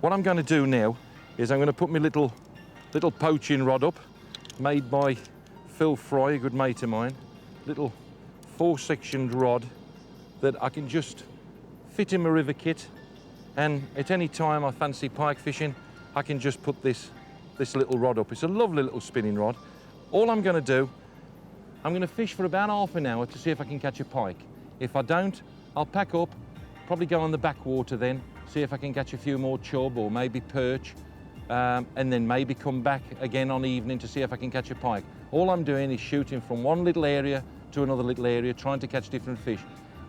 What I'm going to do now is I'm going to put my little poaching rod up, made by Phil Fry, a good mate of mine. Little 4-sectioned rod that I can just fit in my river kit, and at any time I fancy pike fishing, I can just put this little rod up. It's a lovely little spinning rod. All I'm going to do, I'm going to fish for about half an hour to see if I can catch a pike. If I don't, I'll pack up, probably go on the backwater then, see if I can catch a few more chub or maybe perch, and then maybe come back again on the evening to see if I can catch a pike. All I'm doing is shooting from one little area to another little area, trying to catch different fish.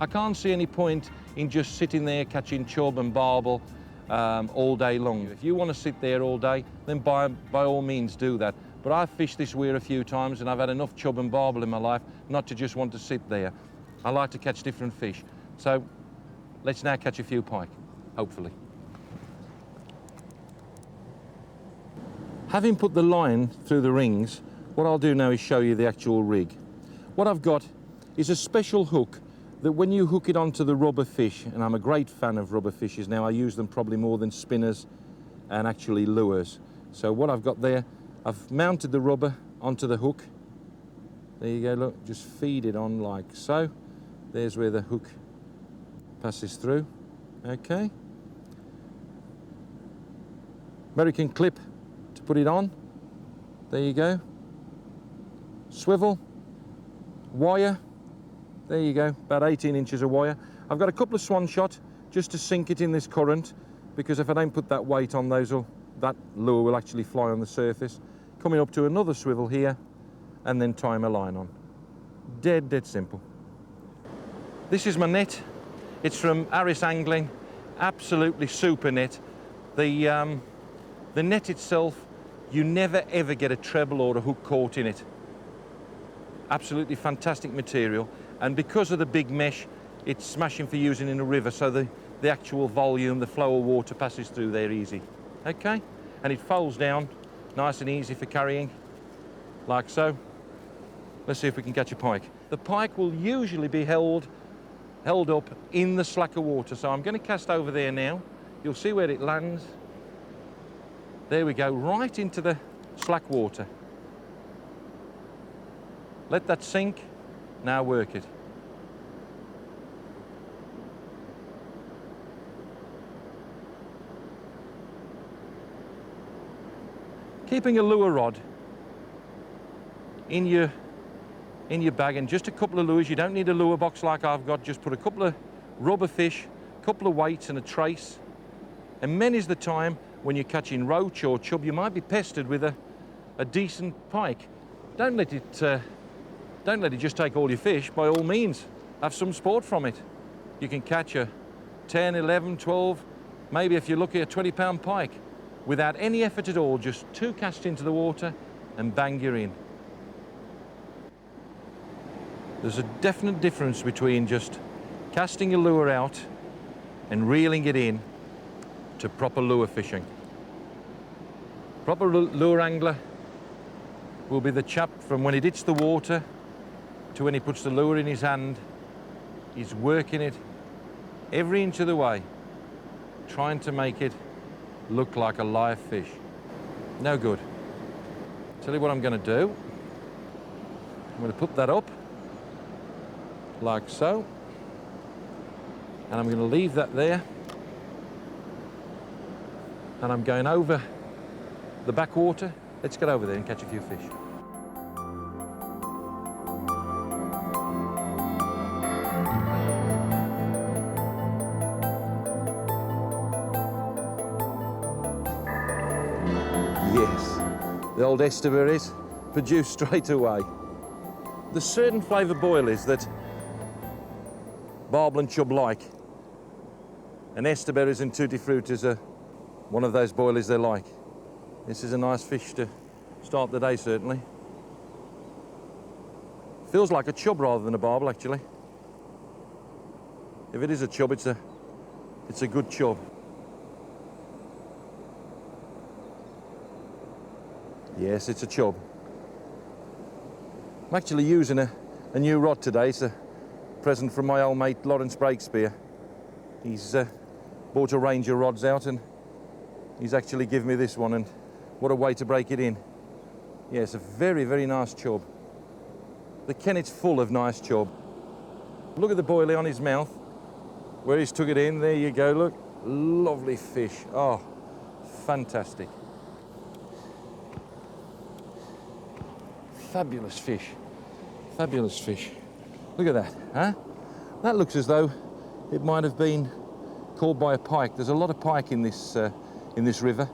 I can't see any point in just sitting there catching chub and barbel all day long. If you want to sit there all day, then by all means do that. But I've fished this weir a few times and I've had enough chub and barbel in my life not to just want to sit there. I like to catch different fish. So let's now catch a few pike, hopefully. Having put the line through the rings, what I'll do now is show you the actual rig. What I've got is a special hook that when you hook it onto the rubber fish, and I'm a great fan of rubber fishes now, I use them probably more than spinners and actually lures. So what I've got there, I've mounted the rubber onto the hook. There you go, look, just feed it on like so. There's where the hook passes through, okay. American clip to put it on, there you go. Swivel, wire, there you go, about 18 inches of wire. I've got a couple of swan shot just to sink it in this current, because if I don't put that weight on those, that lure will actually fly on the surface. Coming up to another swivel here, and then tie my line on. Dead simple. This is my net. It's from Harris Angling, absolutely super net. The net itself, you never ever get a treble or a hook caught in it. Absolutely fantastic material, and because of the big mesh, it's smashing for using in a river, so the actual volume, the flow of water passes through there easy. Okay, and it folds down nice and easy for carrying, like so. Let's see if we can catch a pike. The pike will usually be held up in the slacker water, so I'm going to cast over there now. You'll see where it lands. There we go, right into the slack water. Let that sink, now work it. Keeping a lure rod in your bag, and just a couple of lures. You don't need a lure box like I've got. Just put a couple of rubber fish, a couple of weights and a trace. And many's the time when you're catching roach or chub, you might be pestered with a decent pike. Don't let it just take all your fish. By all means, have some sport from it. You can catch a 10, 11, 12, maybe if you're lucky, a 20-pound pike without any effort at all, just 2 casts into the water and bang, you're in. There's a definite difference between just casting a lure out and reeling it in to proper lure fishing. Proper lure angler will be the chap from when he hits the water to when he puts the lure in his hand. He's working it every inch of the way, trying to make it look like a live fish. No good. Tell you what I'm going to do. I'm going to put that up like so, and I'm going to leave that there, and I'm going over the backwater. Let's get over there and catch a few fish. Yes, the old estuaries produce straight away. There's certain flavour boilies that barbel and chub like, and estuaries and tutti fruities are one of those boilies they like. This is a nice fish to start the day, certainly. Feels like a chub rather than a barbel, actually. If it is a chub, it's a good chub. Yes, it's a chub. I'm actually using a new rod today. It's a present from my old mate Lawrence Breakspear. He's bought a range of rods out, and He's actually given me this one, and what a way to break it in. Yeah, it's a very, very nice chub. The Kennet's full of nice chub. Look at the boilie on his mouth, where he's took it in. There you go, look. Lovely fish. Oh, fantastic. Fabulous fish. Fabulous fish. Look at that, huh? That looks as though it might have been caught by a pike. There's a lot of pike in this river,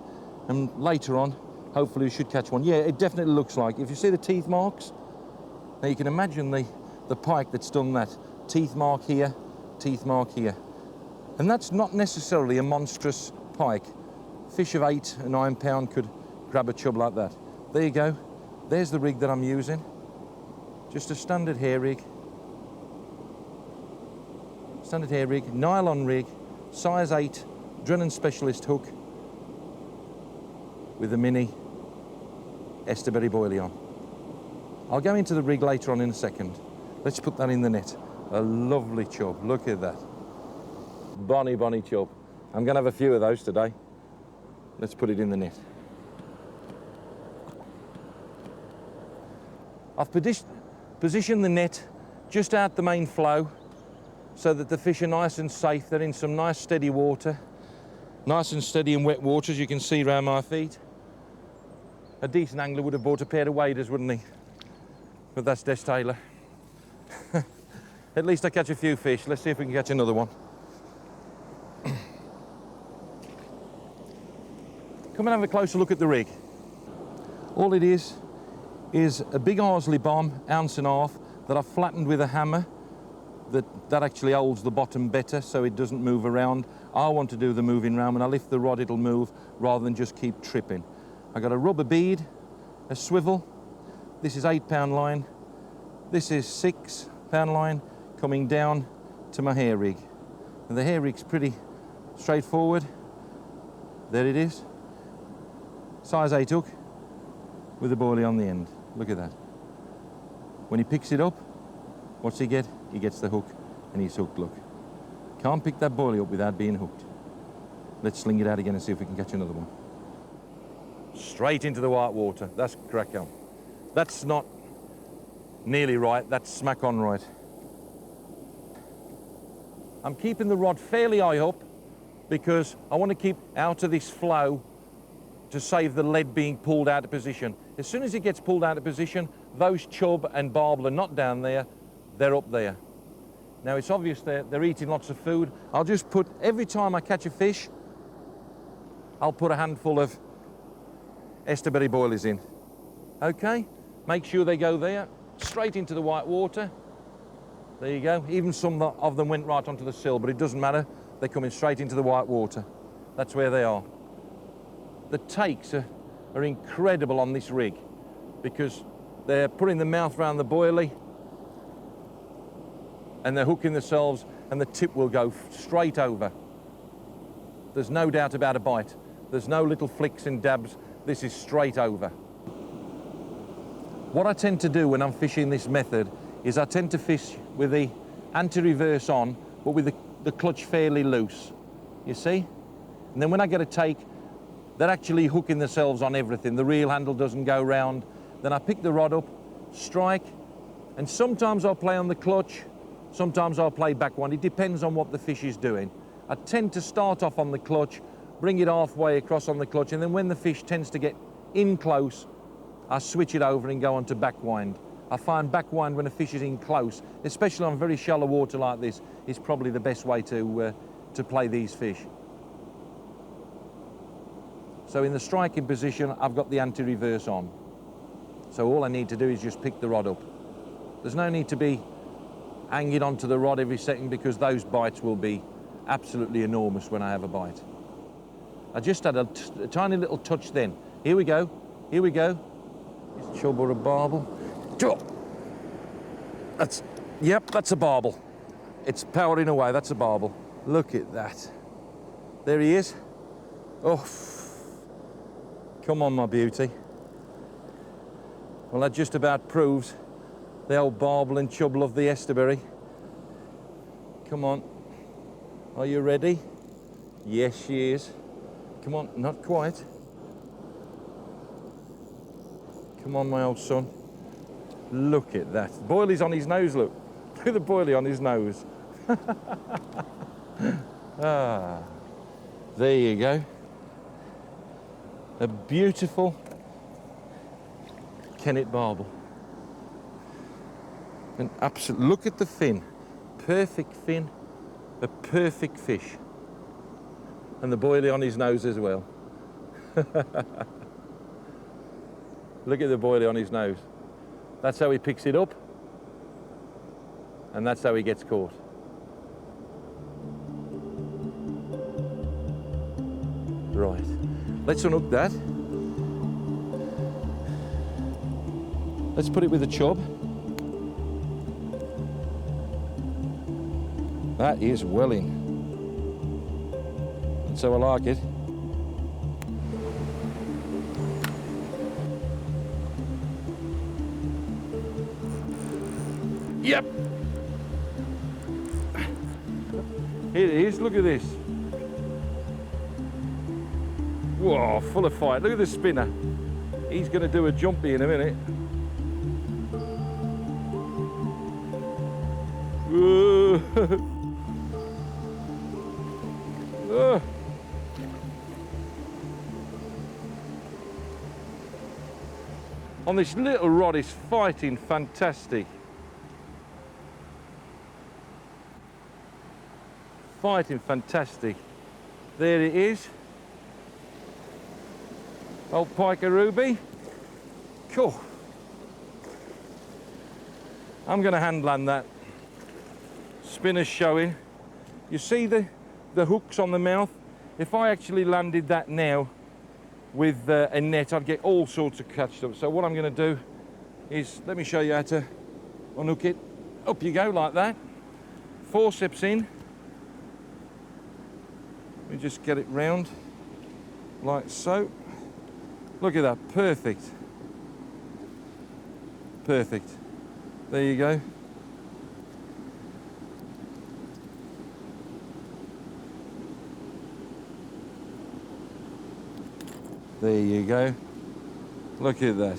and later on, hopefully we should catch one. Yeah, it definitely looks like. If you see the teeth marks, now you can imagine the pike that's done that. Teeth mark here, teeth mark here. And that's not necessarily a monstrous pike. Fish of 8 or 9 pound could grab a chub like that. There you go. There's the rig that I'm using. Just a standard hair rig. Standard hair rig, nylon rig, size 8, Drennan specialist hook with a mini Esterberry boilie on. I'll go into the rig later on in a second. Let's put that in the net. A lovely chub, look at that. Bonny, bonny chub. I'm gonna have a few of those today. Let's put it in the net. I've positioned the net just out the main flow so that the fish are nice and safe. They're in some nice steady water. Nice and steady and wet water, as you can see around my feet. A decent angler would have bought a pair of waders, wouldn't he? But that's Des Taylor. At least I catch a few fish. Let's see if we can catch another one. Come and have a closer look at the rig. All it is a big Ardsley bomb, 1.5 ounces, that I've flattened with a hammer. That actually holds the bottom better so it doesn't move around. I want to do the moving round. When I lift the rod, it'll move rather than just keep tripping. I got a rubber bead, a swivel. This is 8 pound line. This is 6 pound line coming down to my hair rig. And the hair rig's pretty straightforward. There it is. Size 8 hook with a boilie on the end. Look at that. When he picks it up, what's he get? He gets the hook and he's hooked, look. Can't pick that boilie up without being hooked. Let's sling it out again and see if we can catch another one. Straight into the white water. That's crack on. That's not nearly right, that's smack on right. I'm keeping the rod fairly high up because I want to keep out of this flow to save the lead being pulled out of position. As soon as it gets pulled out of position, those chub and barbel are not down there, they're up there. Now it's obvious they're eating lots of food. I'll just put, every time I catch a fish, I'll put a handful of Esterberry boilies in. Okay, make sure they go there, straight into the white water. There you go. Even some of them went right onto the sill, but it doesn't matter. They're coming straight into the white water. That's where they are. The takes are incredible on this rig because they're putting the mouth around the boilie and they're hooking themselves and the tip will go straight over. There's no doubt about a bite. There's no little flicks and dabs. This is straight over. What I tend to do when I'm fishing this method is I tend to fish with the anti-reverse on, but with the clutch fairly loose, you see? And then when I get a take, they're actually hooking themselves on everything. The reel handle doesn't go round. Then I pick the rod up, strike, and sometimes I'll play on the clutch, sometimes I'll play backwind. It depends on what the fish is doing. I tend to start off on the clutch, bring it halfway across on the clutch, and then when the fish tends to get in close, I switch it over and go on to backwind. I find backwind when a fish is in close, especially on very shallow water like this, is probably the best way to play these fish. So in the striking position, I've got the anti-reverse on. So all I need to do is just pick the rod up. There's no need to be hanging onto the rod every second because those bites will be absolutely enormous when I have a bite. I just had a tiny little touch then. Here we go, here we go. It's a chub or a barbel. Yep, that's a barbel. It's powering away, that's a barbel. Look at that. There he is. Oh, come on, my beauty. Well, that just about proves the old barbel and chub love the Esterberry. Come on. Are you ready? Yes, she is. come on, not quite. Come on, my old son. Look at that. Boiley's on his nose, look. Look at the boilie on his nose. Ah, there you go. A beautiful Kennet barbel. And absolute, look at the fin. Perfect fin, a perfect fish. And the boilie on his nose as well. Look at the boilie on his nose. That's how he picks it up. And that's how he gets caught. Right, let's unhook that. Let's put it with a chub. That is well in. That's how I like it. Yep. Here it is, look at this. Whoa, full of fight. Look at the spinner. He's going to do a jumpy in a minute. On this little rod, is fighting fantastic. Fighting fantastic. There it is. Old Pike Ruby. Cool. I'm going to hand land that. Spinner's showing. You see the hooks on the mouth? If I actually landed that now with a net, I'd get all sorts of catched up. So what I'm going to do is, let me show you how to unhook it. Up you go like that. Forceps in. Let me just get it round like so. Look at that, perfect. Perfect. There you go. There you go. Look at that.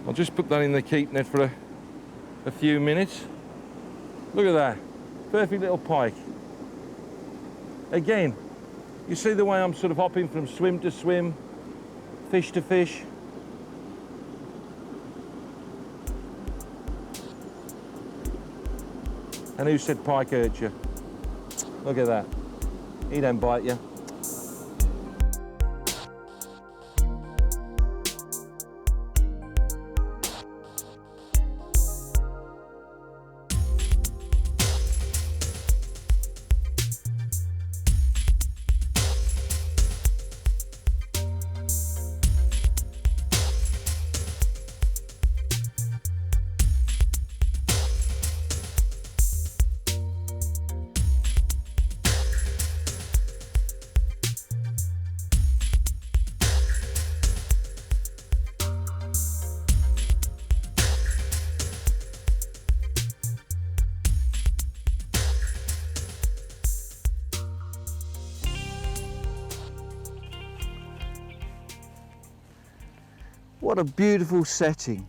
I'll just put that in the keep net for a few minutes. Look at that. Perfect little pike. Again, you see the way I'm sort of hopping from swim to swim, fish to fish. And who said pike hurt you? Look at that. He don't bite you. What a beautiful setting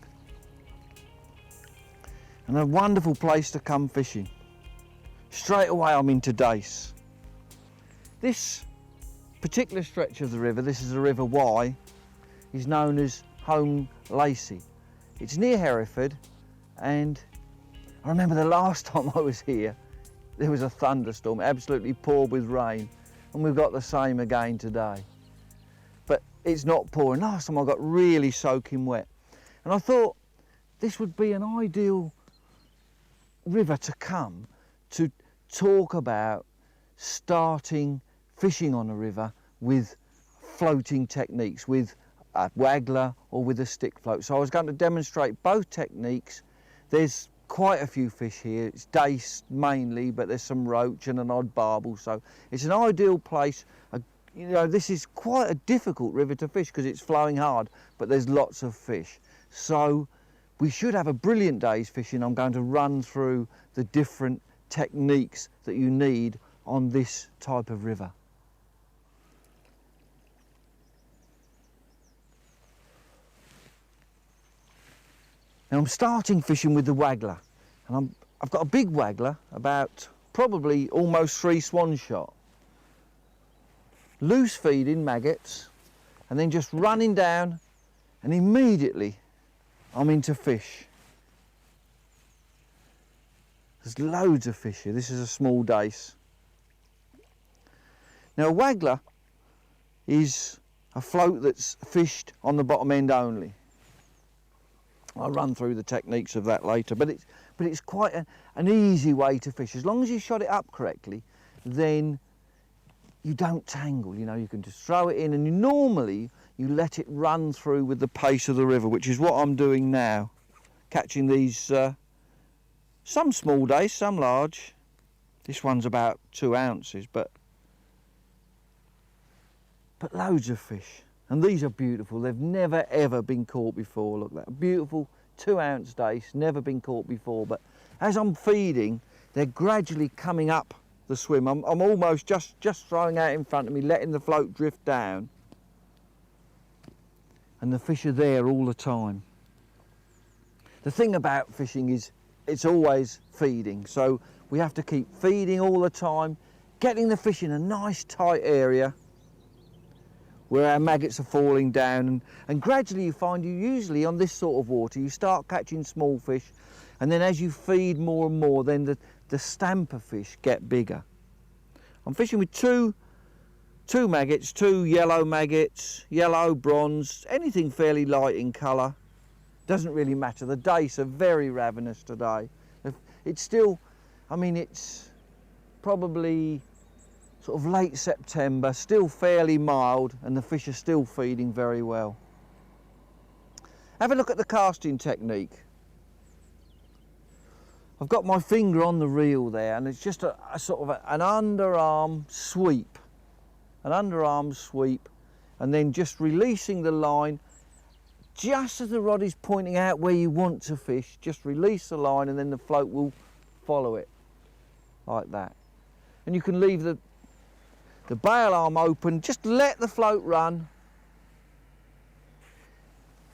and a wonderful place to come fishing. Straight away I'm into dace. This particular stretch of the river, this is the River Wye, is known as Home Lacey. It's near Hereford, and I remember the last time I was here there was a thunderstorm, absolutely poured with rain, and we've got the same again today. But it's not pouring. Last time I got really soaking wet. And I thought this would be an ideal river to come to talk about starting fishing on a river with floating techniques, with a waggler or with a stick float. So I was going to demonstrate both techniques. There's quite a few fish here. It's dace mainly, but there's some roach and an odd barbel. So it's an ideal place. You know, this is quite a difficult river to fish because it's flowing hard, but there's lots of fish. So we should have a brilliant day's fishing. I'm going to run through the different techniques that you need on this type of river. Now I'm starting fishing with the Waggler, and I've got a big Waggler, about probably almost 3 swan shot. Loose feeding maggots, and then just running down, and immediately I'm into fish. There's loads of fish here. This is a small dace. Now a Waggler is a float that's fished on the bottom end only. I'll run through the techniques of that later, but it's quite an easy way to fish. As long as you shot it up correctly, then you don't tangle, you know, you can just throw it in, and normally you let it run through with the pace of the river, which is what I'm doing now, catching these, some small dace, some large. This one's about 2 ounces, but loads of fish. And these are beautiful. They've never ever been caught before. Look, that beautiful 2 ounce dace, never been caught before. But as I'm feeding, they're gradually coming up the swim. I'm almost just throwing out in front of me, letting the float drift down. And the fish are there all the time. The thing about fishing is it's always feeding. So we have to keep feeding all the time, getting the fish in a nice tight area where our maggots are falling down, and gradually you find you usually on this sort of water you start catching small fish, and then as you feed more and more, then the stamper fish get bigger. I'm fishing with two maggots, 2 yellow maggots, yellow, bronze, anything fairly light in colour. Doesn't really matter. The dace are very ravenous today. It's still, I mean, it's probably sort of late September, still fairly mild, and the fish are still feeding very well. Have a look at the casting technique. I've got my finger on the reel there, and it's just a sort of an underarm sweep. An underarm sweep, and then just releasing the line just as the rod is pointing out where you want to fish. Just release the line, and then the float will follow it like that. And you can leave the bail arm open, just let the float run.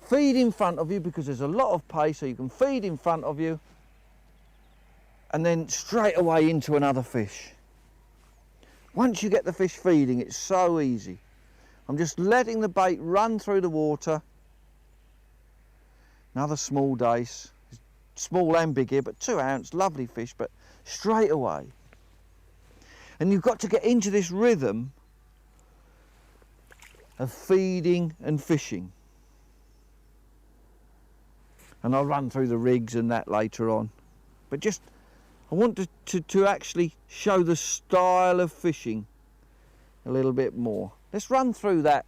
Feed in front of you because there's a lot of pace, so you can feed in front of you and then straight away into another fish. Once you get the fish feeding, it's so easy. I'm just letting the bait run through the water. Another small dace, small and big here, but 2 ounce, lovely fish, but straight away. And you've got to get into this rhythm of feeding and fishing. And I'll run through the rigs and that later on. But just, I want to actually show the style of fishing a little bit more. Let's run through that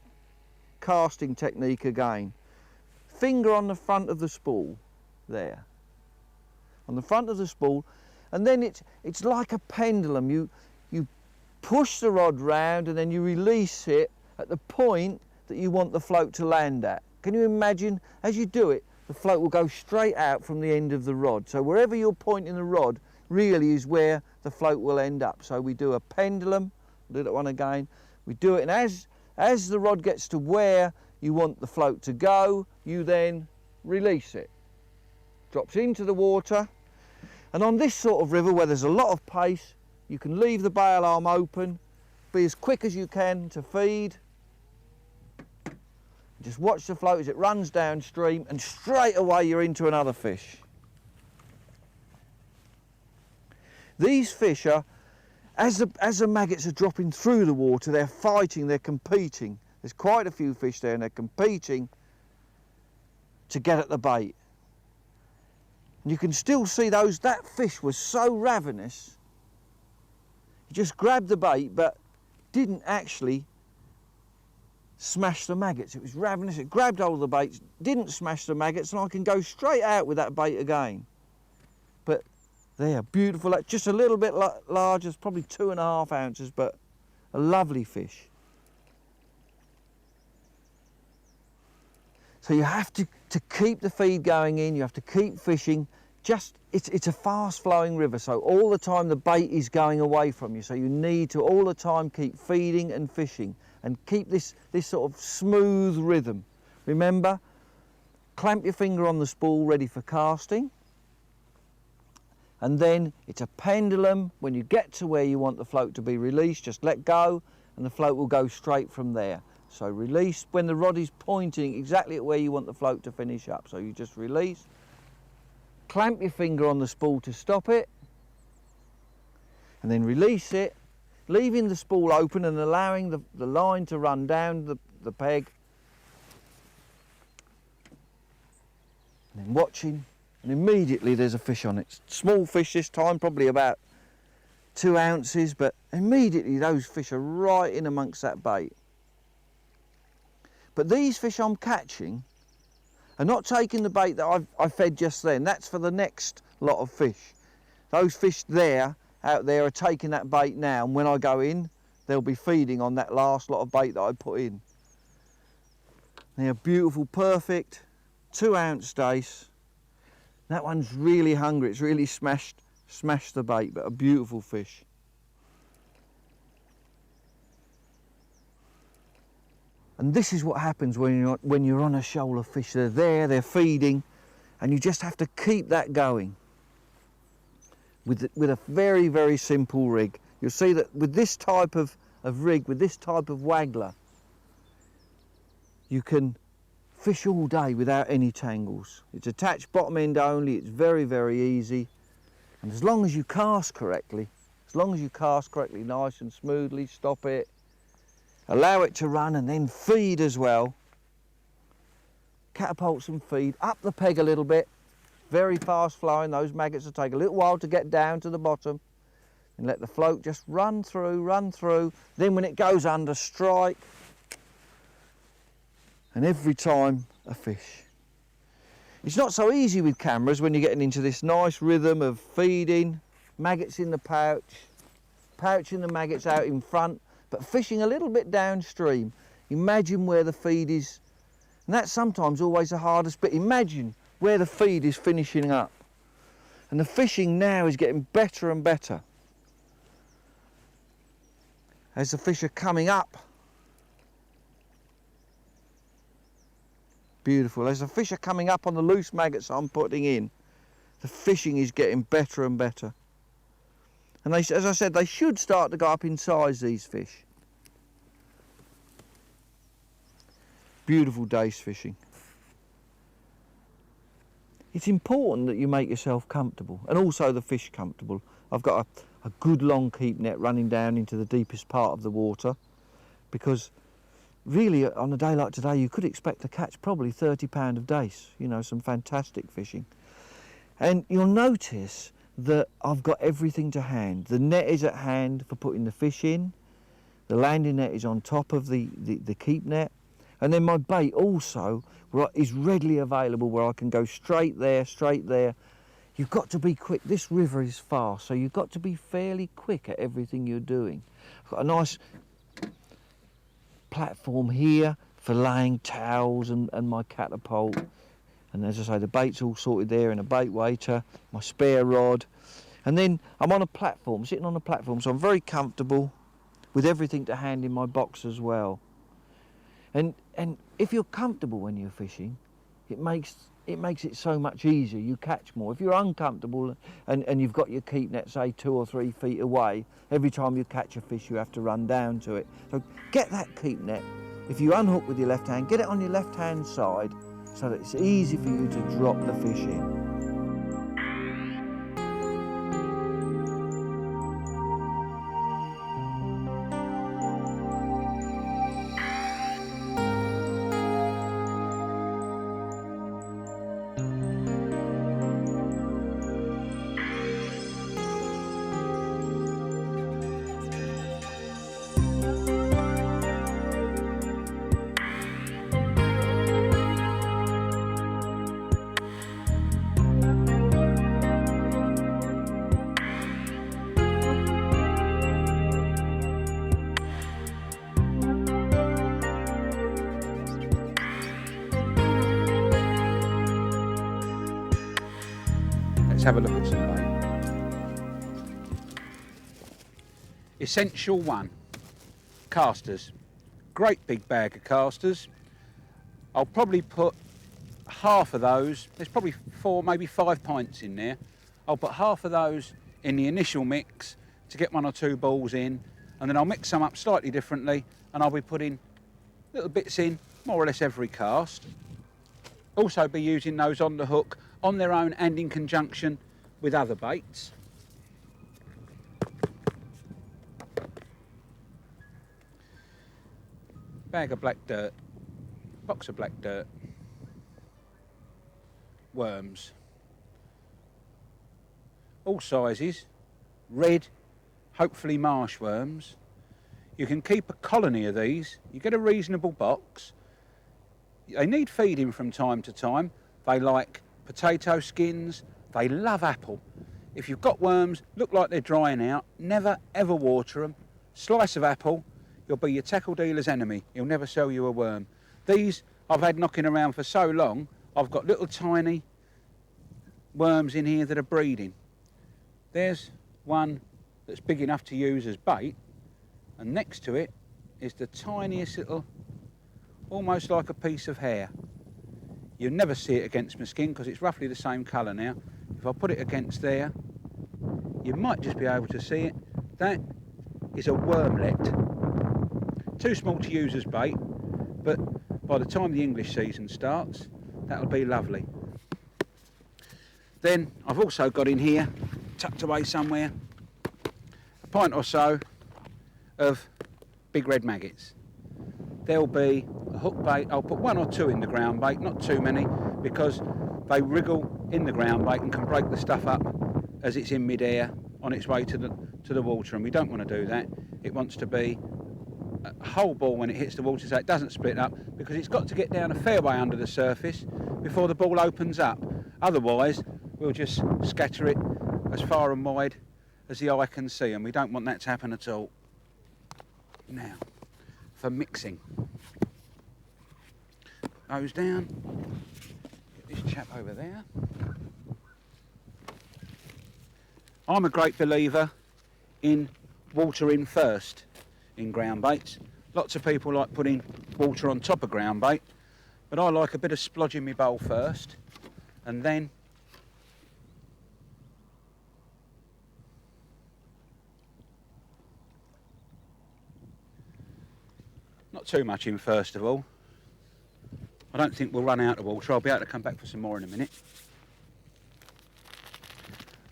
casting technique again. Finger on the front of the spool, there. On the front of the spool, and then it's like a pendulum. You push the rod round and then you release it at the point that you want the float to land at. Can you imagine, as you do it, the float will go straight out from the end of the rod. So wherever you're pointing the rod really is where the float will end up. So we do a pendulum, do that one again. We do it, and as the rod gets to where you want the float to go, you then release it. Drops into the water. And on this sort of river where there's a lot of pace, you can leave the bail arm open, be as quick as you can to feed. Just watch the float as it runs downstream, and straight away you're into another fish. These fish are, as the maggots are dropping through the water, they're fighting, they're competing. There's quite a few fish there, and they're competing to get at the bait. And you can still see that fish was so ravenous. He just grabbed the bait, but didn't actually smash the maggots. It was ravenous, it grabbed hold of the bait, didn't smash the maggots, and I can go straight out with that bait again. But they're beautiful, just a little bit larger, it's probably 2.5 ounces, but a lovely fish. So you have to keep the feed going in, you have to keep fishing, it's a fast flowing river, so all the time the bait is going away from you, so you need to all the time keep feeding and fishing and keep this sort of smooth rhythm. Remember, clamp your finger on the spool ready for casting, and then it's a pendulum. When you get to where you want the float to be released, just let go and the float will go straight from there. So release when the rod is pointing exactly at where you want the float to finish up. So you just release, clamp your finger on the spool to stop it, and then release it, leaving the spool open and allowing the line to run down the peg, and then watching, and immediately there's a fish on it. Small fish this time, probably about 2 ounces, but immediately those fish are right in amongst that bait. But these fish I'm catching are not taking the bait that I fed just then. That's for the next lot of fish. Those fish out there are taking that bait now, and when I go in, they'll be feeding on that last lot of bait that I put in. They're beautiful, perfect 2 ounce dace. That one's really hungry. It's really smashed the bait, but a beautiful fish. And this is what happens when you're on a shoal of fish. They're there, they're feeding, and you just have to keep that going with a very, very simple rig. You'll see that with this type of rig, with this type of waggler, you can fish all day without any tangles. It's attached bottom end only. It's very, very easy. And as long as you cast correctly, nice and smoothly, stop it, allow it to run, and then feed as well. Catapult some feed up the peg a little bit, very fast flowing. Those maggots will take a little while to get down to the bottom, and let the float just run through. Then when it goes under, strike, and every time a fish. It's not so easy with cameras when you're getting into this nice rhythm of feeding, maggots in the pouch, pouching the maggots out in front, but fishing a little bit downstream. Imagine where the feed is, and that's sometimes always the hardest bit. Imagine where the feed is finishing up. And the fishing now is getting better and better. As the fish are coming up, beautiful. As the fish are coming up on the loose maggots I'm putting in, the fishing is getting better and better. And as I said, they should start to go up in size, these fish. Beautiful dace fishing. It's important that you make yourself comfortable, and also the fish comfortable. I've got a good long keep net running down into the deepest part of the water, because really on a day like today you could expect to catch probably 30 pound of dace, you know, some fantastic fishing. And you'll notice that I've got everything to hand. The net is at hand for putting the fish in, the landing net is on top of the keep net, and then my bait also is readily available where I can go straight there. You've got to be quick. This river is fast, so you've got to be fairly quick at everything you're doing. I've got a nice platform here for laying towels and my catapult. And as I say, the bait's all sorted there in a bait waiter, my spare rod. And then I'm on a platform, sitting on a platform, so I'm very comfortable with everything to hand in my box as well. And if you're comfortable when you're fishing, it makes it so much easier. You catch more. If you're uncomfortable and you've got your keep net, say 2 or 3 feet away, every time you catch a fish you have to run down to it. So get that keep net. If you unhook with your left hand, get it on your left hand side so that it's easy for you to drop the fish in. let's have a look at some bait. Essential 1, casters. Great big bag of casters. I'll probably put half of those, there's probably 4, maybe 5 pints in there. I'll put half of those in the initial mix to get 1 or 2 balls in, and then I'll mix some up slightly differently, and I'll be putting little bits in more or less every cast. Also be using those on the hook on their own and in conjunction with other baits. Bag of black dirt, box of black dirt, worms, all sizes, red, hopefully marsh worms. You can keep a colony of these, you get a reasonable box. They need feeding from time to time. They like potato skins, they love apple. If you've got worms, look like they're drying out, never ever water them. Slice of apple, you'll be your tackle dealer's enemy. He'll never sell you a worm. These I've had knocking around for so long, I've got little tiny worms in here that are breeding. There's one that's big enough to use as bait, and next to it is the tiniest little, almost like a piece of hair. You'll never see it against my skin because it's roughly the same colour now. If I put it against there, you might just be able to see it. That is a wormlet. Too small to use as bait, but by the time the English season starts, that'll be lovely. Then I've also got in here, tucked away somewhere, a pint or so of big red maggots. There'll be a hook bait. I'll put 1 or 2 in the ground bait, not too many, because they wriggle in the ground bait and can break the stuff up as it's in mid-air on its way to the water, and we don't want to do that. It wants to be a whole ball when it hits the water so it doesn't split up, because it's got to get down a fair way under the surface before the ball opens up. Otherwise we'll just scatter it as far and wide as the eye can see, and we don't want that to happen at all. Now for mixing, put those down, get this chap over there. I'm a great believer in watering first in ground baits. Lots of people like putting water on top of ground bait, but I like a bit of splodge in my bowl first, and then not too much in first of all. I don't think we'll run out of water. I'll be able to come back for some more in a minute.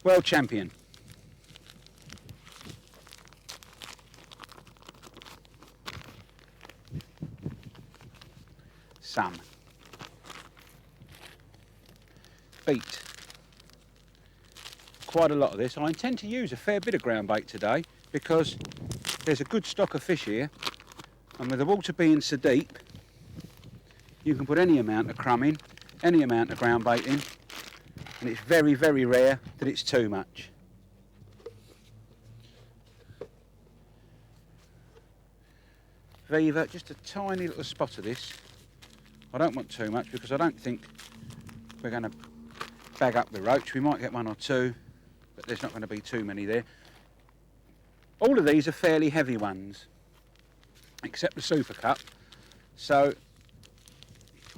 World champion. Some. Beat. Quite a lot of this. I intend to use a fair bit of ground bait today because there's a good stock of fish here, and with the water being so deep, you can put any amount of crumb in, any amount of ground bait in, and it's very, very rare that it's too much. Viva, just a tiny little spot of this. I don't want too much because I don't think we're going to bag up the roach. We might get 1 or 2, but there's not going to be too many there. All of these are fairly heavy ones, except the Super Cup. So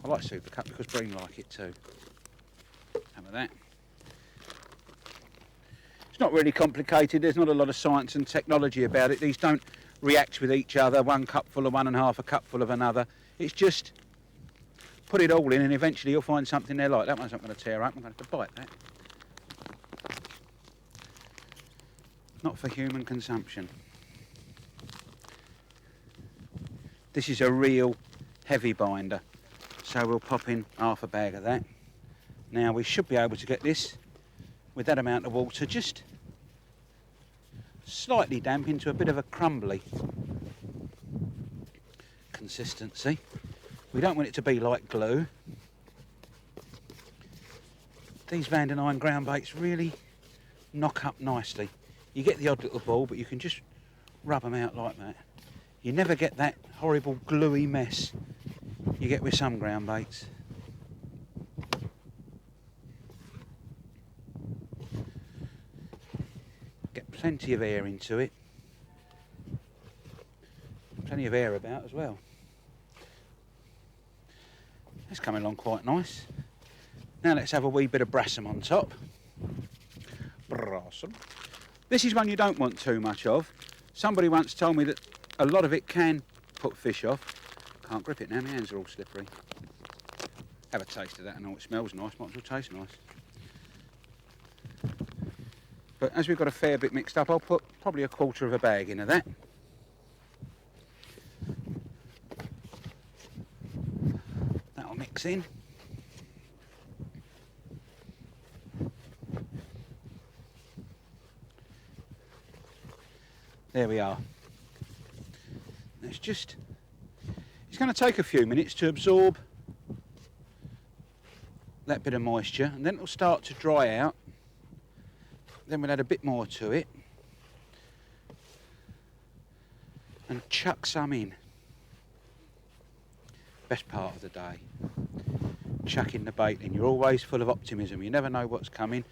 I like Super Cup because Breen like it too. Some of that. It's not really complicated. There's not a lot of science and technology about it. These don't react with each other. 1 cupful of one and half a cupful of another. It's just put it all in, and eventually you'll find something there like that. One's not going to tear up. I'm going to have to bite that. Not for human consumption. This is a real heavy binder, so we'll pop in half a bag of that. Now we should be able to get this with that amount of water just slightly damp into a bit of a crumbly consistency. We don't want it to be like glue. These Van der Nine ground baits really knock up nicely. You get the odd little ball, but you can just rub them out like that. You never get that horrible gluey mess you get with some ground baits. Plenty of air into it. Plenty of air about as well. That's coming along quite nice. Now let's have a wee bit of Branson on top. Branson. This is one you don't want too much of. Somebody once told me that a lot of it can put fish off. Can't grip it now, my hands are all slippery. Have a taste of that. I know it smells nice, might as well taste nice. But as we've got a fair bit mixed up, I'll put probably 1/4 of a bag into that. That'll mix in. There we are. It's going to take a few minutes to absorb that bit of moisture, and then it'll start to dry out. Then we'll add a bit more to it and chuck some in. Best part of the day, chucking the bait in. You're always full of optimism. You never know what's coming.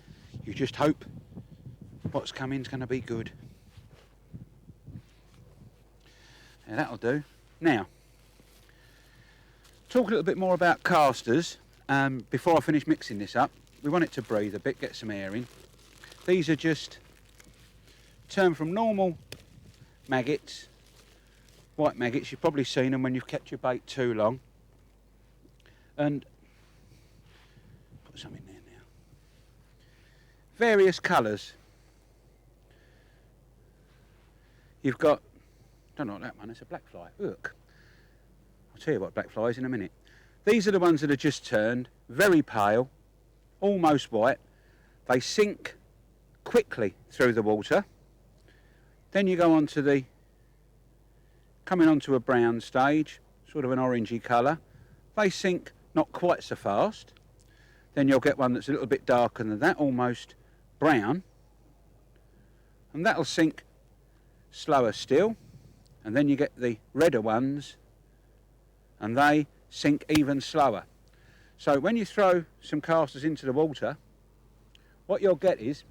You just hope what's coming is going to be good. Yeah, that'll do. Now, talk a little bit more about casters before I finish mixing this up. We want it to breathe a bit, get some air in. These are just turned from normal maggots, white maggots. You've probably seen them when you've kept your bait too long. And put some in there now. Various colours. You've got, don't know what that one is, a black fly. Look. I'll tell you what black fly is in a minute. These are the ones that are just turned, very pale, almost white. They sink quickly through the water. Then you go on to coming onto a brown stage, sort of an orangey colour. They sink not quite so fast. Then you'll get one that's a little bit darker than that, almost brown. And that'll sink slower still. And then you get the redder ones, and they sink even slower. So when you throw some casters into the water, what you'll get is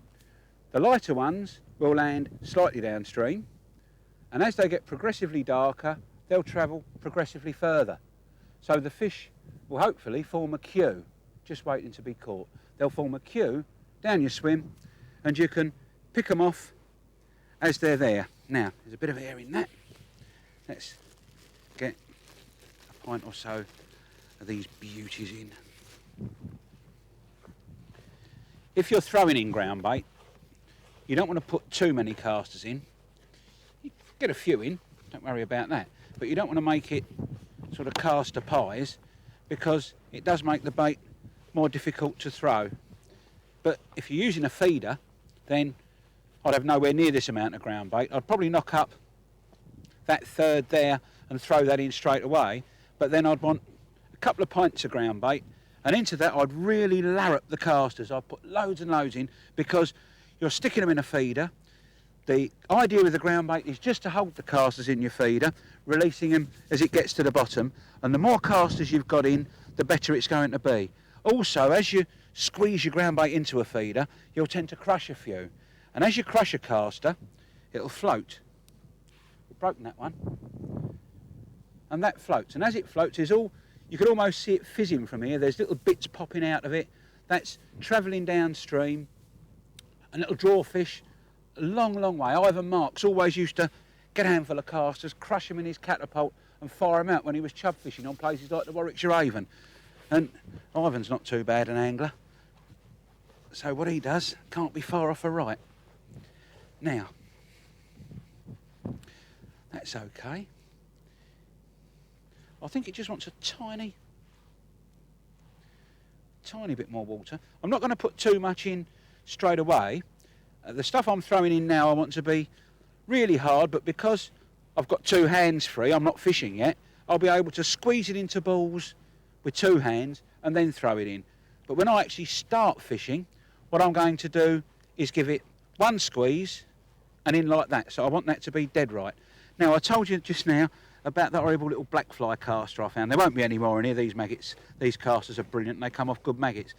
the lighter ones will land slightly downstream, and as they get progressively darker, they'll travel progressively further. So the fish will hopefully form a queue, just waiting to be caught. They'll form a queue down your swim, and you can pick them off as they're there. Now, there's a bit of air in that. Let's get a pint or so of these beauties in. If you're throwing in ground bait, you don't want to put too many casters in. You get a few in, don't worry about that. But you don't want to make it sort of caster pies, because it does make the bait more difficult to throw. But if you're using a feeder, then I'd have nowhere near this amount of ground bait. I'd probably knock up that third there and throw that in straight away, but then I'd want a couple of pints of ground bait, and into that I'd really larrup the casters. I'd put loads and loads in, because you're sticking them in a feeder. The idea with the ground bait is just to hold the casters in your feeder, releasing them as it gets to the bottom, and the more casters you've got in, the better it's going to be. Also, as you squeeze your ground bait into a feeder, you'll tend to crush a few, and as you crush a caster, it'll float. We've broken that one, and that floats, and as it floats, you can almost see it fizzing from here. There's little bits popping out of it. That's travelling downstream, and it'll draw fish a long, long way. Ivan Marks always used to get a handful of casters, crush them in his catapult and fire them out when he was chub fishing on places like the Warwickshire Avon. And Ivan's not too bad an angler, so what he does can't be far off a right. Now, that's okay. I think it just wants a tiny bit more water. I'm not going to put too much in straight away. The stuff I'm throwing in now I want to be really hard, but because I've got two hands free, I'm not fishing yet, I'll be able to squeeze it into balls with two hands and then throw it in. But when I actually start fishing, what I'm going to do is give it one squeeze and in like that. So I want that to be dead right. Now, I told you just now about that horrible little black fly caster I found. There won't be any more in here. These maggots, these casters are brilliant and they come off good maggots.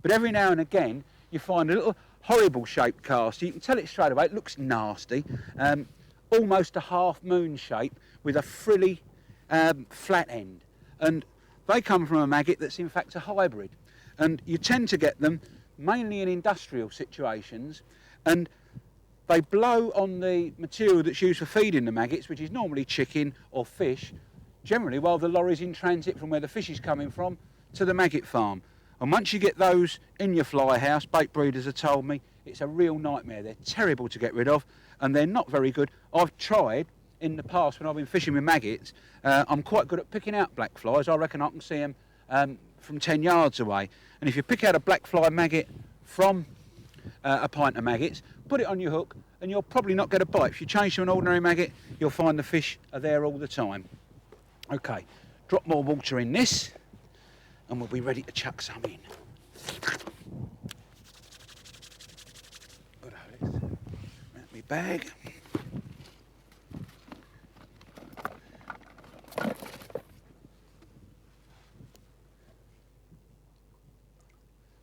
But every now and again, you find a horrible shaped caster. You can tell it straight away, it looks nasty. Almost a half moon shape with a frilly flat end. And they come from a maggot that's in fact a hybrid. And you tend to get them mainly in industrial situations, and they blow on the material that's used for feeding the maggots, which is normally chicken or fish, generally while the lorry's in transit from where the fish is coming from to the maggot farm. And once you get those in your fly house, bait breeders have told me, it's a real nightmare. They're terrible to get rid of, and they're not very good. I've tried in the past when I've been fishing with maggots. I'm quite good at picking out black flies. I reckon I can see them from 10 yards away. And if you pick out a black fly maggot from a pint of maggots, put it on your hook, and you'll probably not get a bite. If you change to an ordinary maggot, you'll find the fish are there all the time. Okay, drop more water in this, and we'll be ready to chuck some in. Good, Alex. Out my bag.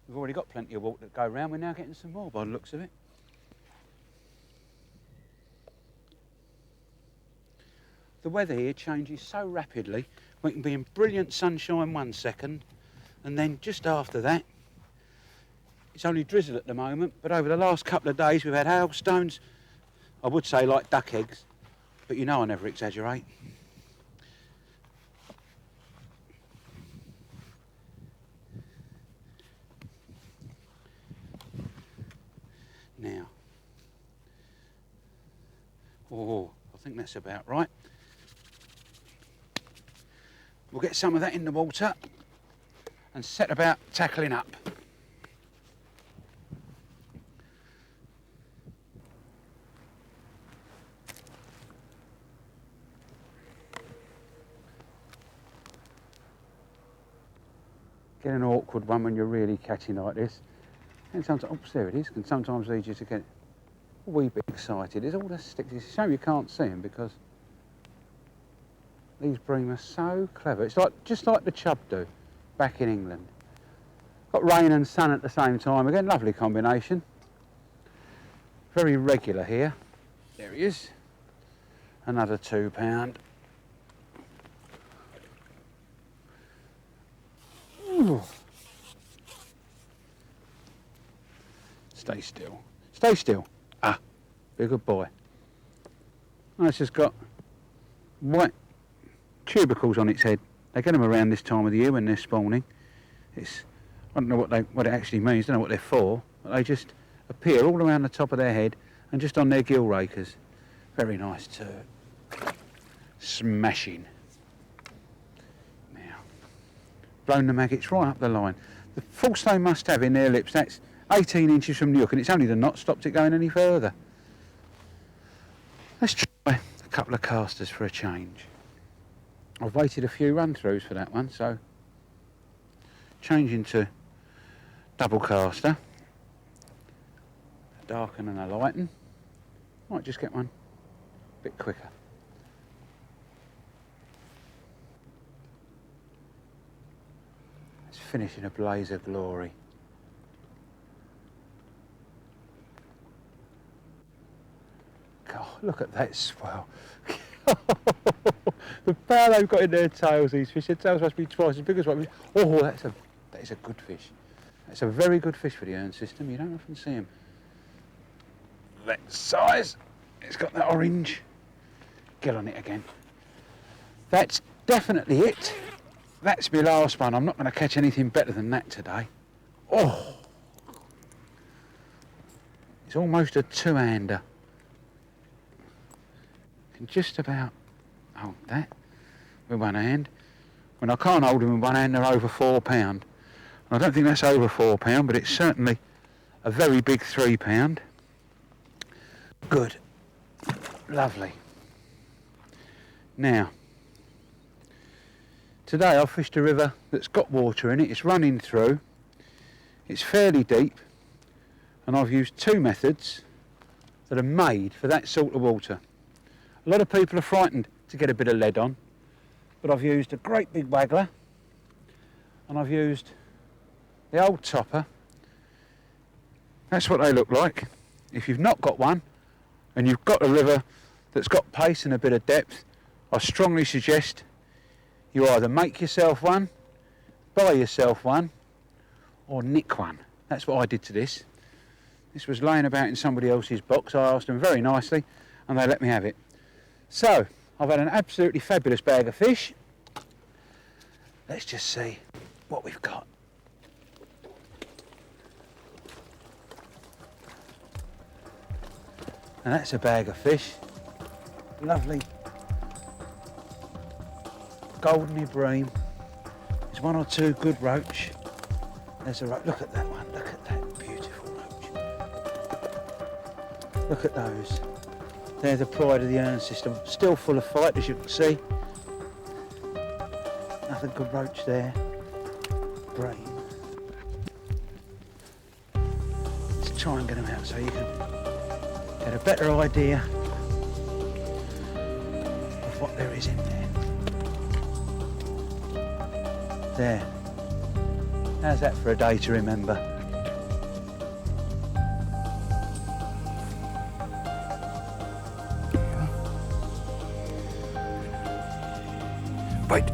We've already got plenty of water to go around. We're now getting some more by the looks of it. The weather here changes so rapidly. We can be in brilliant sunshine 1 second, and then just after that, it's only drizzle at the moment, but over the last couple of days we've had hailstones, I would say like duck eggs, but you know I never exaggerate. Now, oh, I think that's about right. We'll get some of that in the water and set about tackling up. Get an awkward one when you're really catching like this. And sometimes, oops, there it is, can sometimes lead you to get a wee bit excited. There's all the sticks. It's a shame you can't see them because these bream are so clever. It's like just like the chub do back in England. Got rain and sun at the same time. Again, lovely combination. Very regular here. There he is. Another £2. Ooh. Stay still. Stay still. Ah, be a good boy. Oh, it's just got white tubercles on its head. They get them around this time of the year when they're spawning. It's, I don't know what it actually means, don't know what they're for, but they just appear all around the top of their head and just on their gill rakers. Very nice too. Smashing. Now, blown the maggots right up the line. The force they must have in their lips, that's 18 inches from the hook, and it's only the knot stopped it going any further. Let's try a couple of casters for a change. I've waited a few run-throughs for that one, so changing to double caster. A darken and a lighten. Might just get one a bit quicker. Let's finish in a blaze of glory. God, look at that swell. The power they've got in their tails, these fish. Their tails must be twice as big as what. Oh, that is a good fish. That's a very good fish for the Ern system. You don't often see them that size. It's got that orange. Get on it again. That's definitely it. That's my last one. I'm not going to catch anything better than that today. Oh, it's almost a two-hander. Can just about hold that with one hand. When I can't hold them with one hand, they're over £4. I don't think that's over £4, but it's certainly a very big £3. Good. Lovely. Now, today I've fished a river that's got water in it. It's running through. It's fairly deep, and I've used two methods that are made for that sort of water. A lot of people are frightened to get a bit of lead on, but I've used a great big Waggler, and I've used the old topper. That's what they look like. If you've not got one, and you've got a river that's got pace and a bit of depth, I strongly suggest you either make yourself one, buy yourself one, or nick one. That's what I did to this. This was laying about in somebody else's box. I asked them very nicely, and they let me have it. So, I've had an absolutely fabulous bag of fish. Let's just see what we've got. And that's a bag of fish. Lovely goldeny bream. There's one or two good roach. There's a roach. Look at that one. Look at that beautiful roach. Look at those. They're the pride of the urn system. Still full of fight, as you can see. Another good roach there. Bream. Let's try and get them out so you can get a better idea of what there is in there. There. How's that for a day to remember? Bite.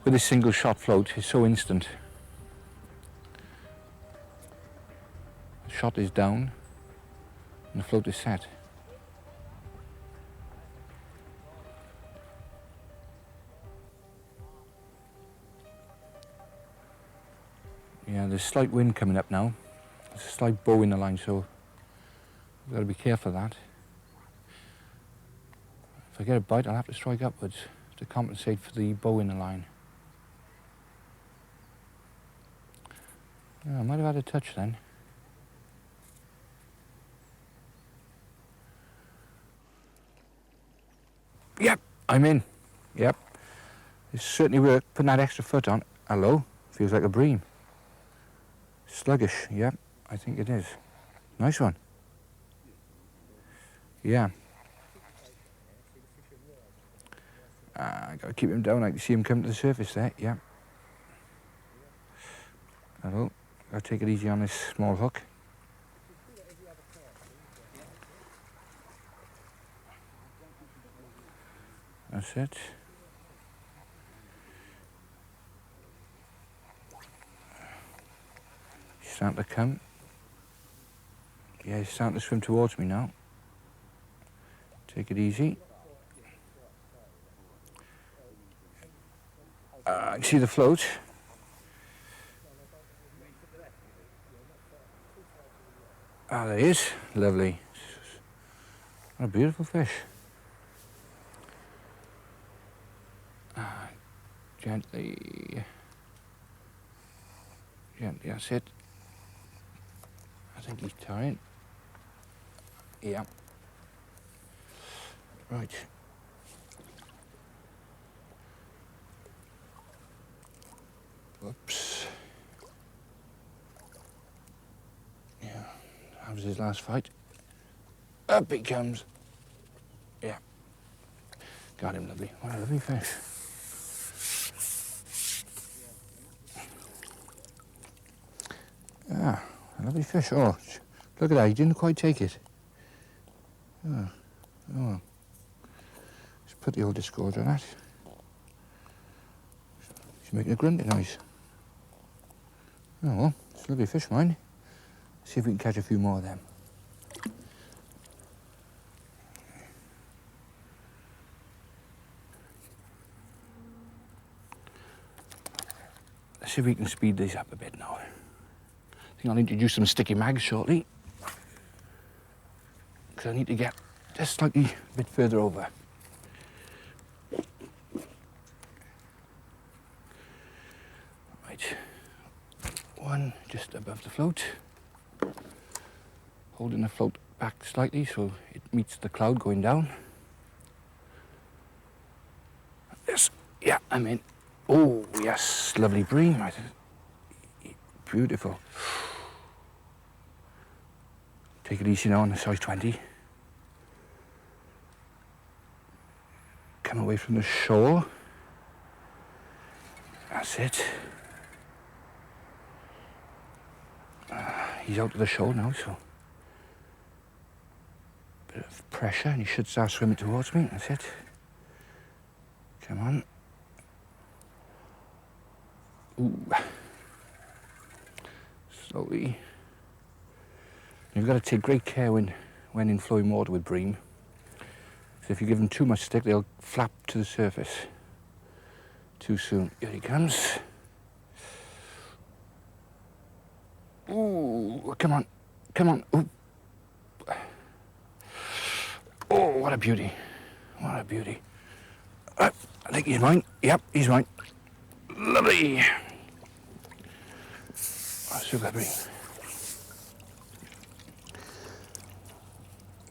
With this single shot float, it's so instant. The shot is down and the float is set. Yeah, there's slight wind coming up now. There's a slight bow in the line, so we've got to be careful of that. If I get a bite, I'll have to strike upwards to compensate for the bow in the line. Yeah, I might have had a touch then. Yep, I'm in. Yep. It's certainly worth putting that extra foot on. Hello, feels like a bream. Sluggish, yep, I think it is. Nice one. Yeah. I gotta keep him down, I can see him come to the surface there, yeah. Hello. I'll take it easy on this small hook. That's it. He's starting to come. Yeah, he's starting to swim towards me now. Take it easy. I can see the float. Ah, there he is. Lovely. What a beautiful fish. Gently. Gently, that's it. I think he's tired. Yeah. Right. Whoops. Yeah. How was his last fight? Up he comes. Yeah. Got him, lovely. What a lovely fish. Ah, a lovely fish. Oh, look at that. He didn't quite take it. Oh, oh. Let's put the old discord on that. He's making a grunting noise. Oh, well, it's a lovely fish, mine. See if we can catch a few more of them. Let's see if we can speed these up a bit now. I think I'll introduce some sticky mags shortly, because I need to get just slightly a bit further over. Right, one just above the float. Holding the float back slightly so it meets the cloud going down. Yes, yeah, I'm in. Oh, yes, lovely bream. Beautiful. Take it easy now on the size 20. Come away from the shore. That's it. He's out of the shoal now, so bit of pressure, and he should start swimming towards me. That's it. Come on. Ooh. Slowly. You've got to take great care when in flowing water with bream. So if you give them too much stick, they'll flap to the surface too soon. Here he comes. Ooh, come on, come on. Ooh. Oh, what a beauty. What a beauty. I think he's mine. Yep, he's mine. Lovely. Oh, super bream.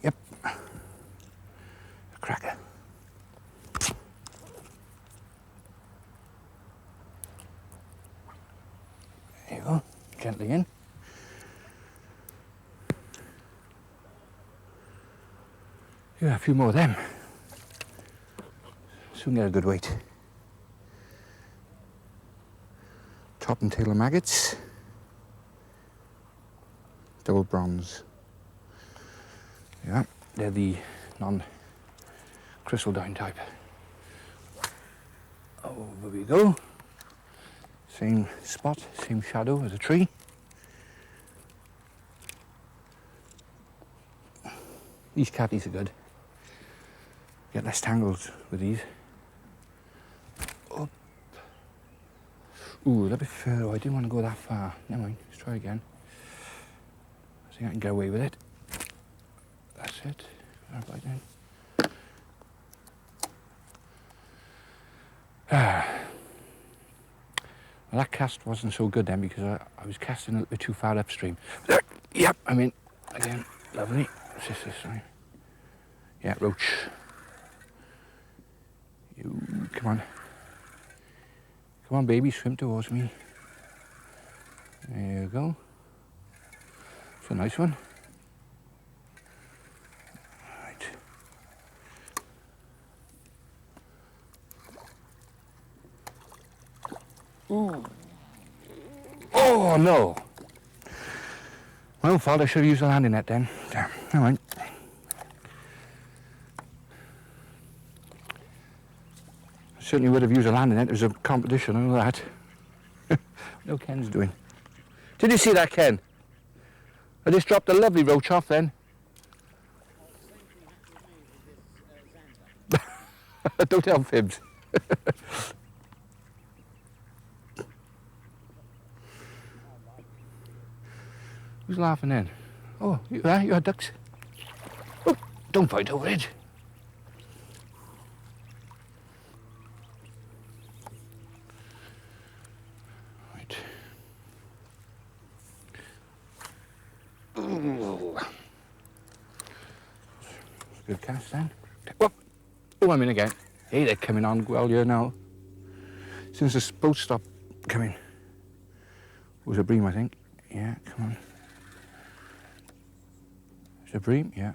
Yep. A cracker. There you go. Gently in. Yeah, a few more of them. Soon get a good weight. Top and tail of maggots. Double bronze. Yeah, they're the non-crystalline type. Over we go. Same spot, same shadow as a tree. These catties are good. Get less tangles with these. Up. Ooh, a little bit further. I didn't want to go that far. Never mind, let's try again. I think I can get away with it. That's it. Right then. Well, that cast wasn't so good then because I was casting a little bit too far upstream. Yep, I'm in. Again, lovely. What's this time? Yeah, roach. You, come on. Come on, baby, swim towards me. There you go. It's a nice one. Right. Ooh. Oh, no. My own fault, I should have used a landing net then. Damn, never mind. Certainly would have used a landing net. It was a competition, I know that. No Ken's doing. Did you see that, Ken? I just dropped a lovely roach off then. Don't tell fibs. Who's laughing then? Oh, you are? You are ducks? Oh, don't fight over it. Right. Ooh. Good cast then. Whoop. Oh, I'm in again. Hey, they're coming on well here now. Since the boat stopped coming. It was a bream, I think. Yeah, come on. It's a bream, yeah.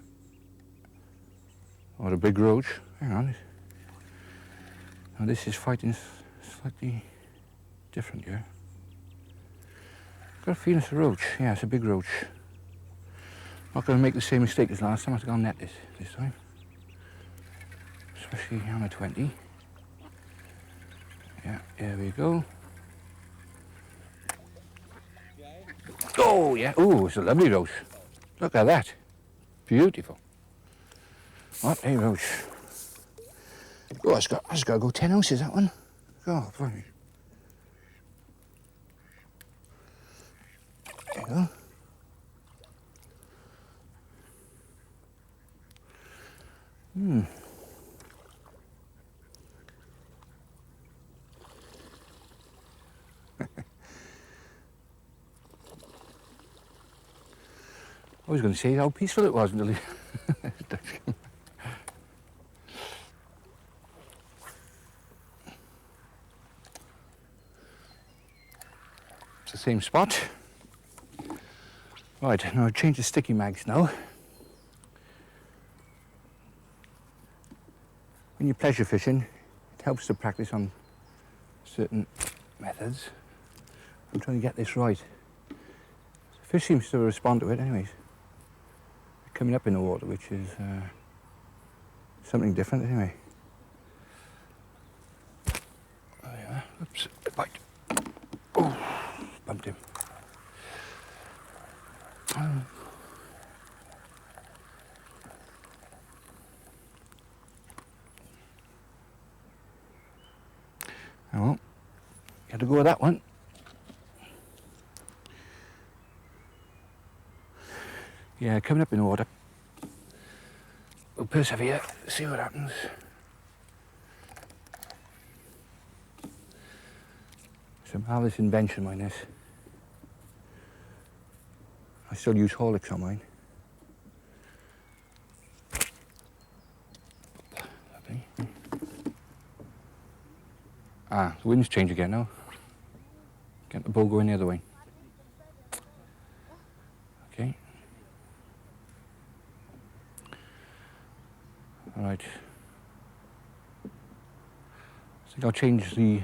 Or a big roach. Hang on. Now this is fighting slightly different here. Got a feeling it's a roach. Yeah, it's a big roach. Not going to make the same mistake as last time. I have to go on net this time. Especially on a 20. Yeah, here we go. Oh, yeah. Oh, it's a lovely roach. Look at that. Beautiful. What a roach. Oh, it's got to go 10 ounces, that one. Oh, blimey. There you go. I was going to say how peaceful it was until he... It's the same spot. Right, now I've changed the sticky mags now. When you're pleasure fishing, it helps to practice on certain methods. I'm trying to get this right. The fish seems to respond to it anyways. Coming up in the water, which is something different anyway. Oh yeah, oops, a bite. Oh, bumped him. Oh well, got to go with that one. Yeah, coming up in water. We'll persevere, see what happens. It's a marvellous invention, mine is. I still use Horlicks on mine. Lovely. Ah, the wind's changed again now. Get the ball going the other way. Okay. All right. I think I'll change the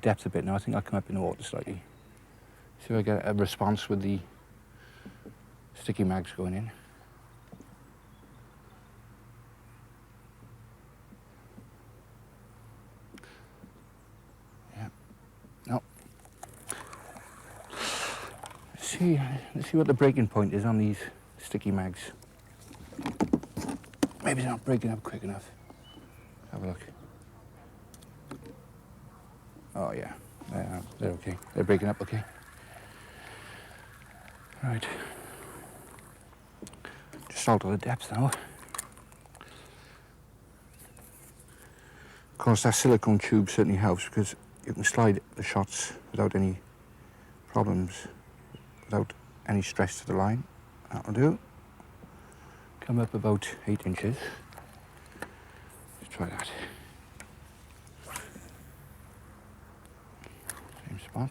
depth a bit now. I think I'll come up in the water slightly. See if I get a response with the sticky mags going in. Yeah. No. Let's see what the breaking point is on these sticky mags. Maybe they're not breaking up quick enough. Have a look. Oh yeah, they're okay. They're breaking up okay. Right. Just alter the depth now. Of course, that silicone tube certainly helps because you can slide the shots without any problems, without any stress to the line. That'll do. Come up about 8 inches. Let's try that. Same spot.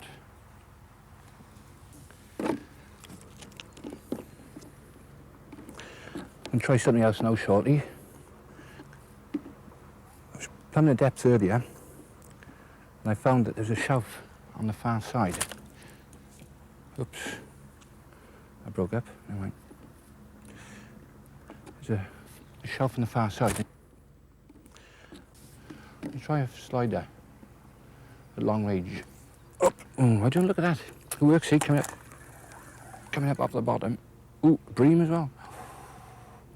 I'll try something else now shortly. I was plumbing the depth earlier and I found that there's a shelf on the far side. Oops. I broke up. Never mind. There's a shelf on the far side. Let's try a slider at long range. Up. Oh, I don't look at that. It works, see, coming up off the bottom. Ooh, bream as well.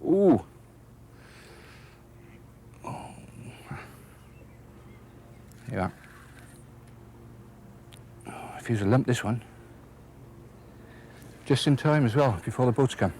Ooh. Oh. There you are. Oh, I feel a lump this one. Just in time as well, before the boats come.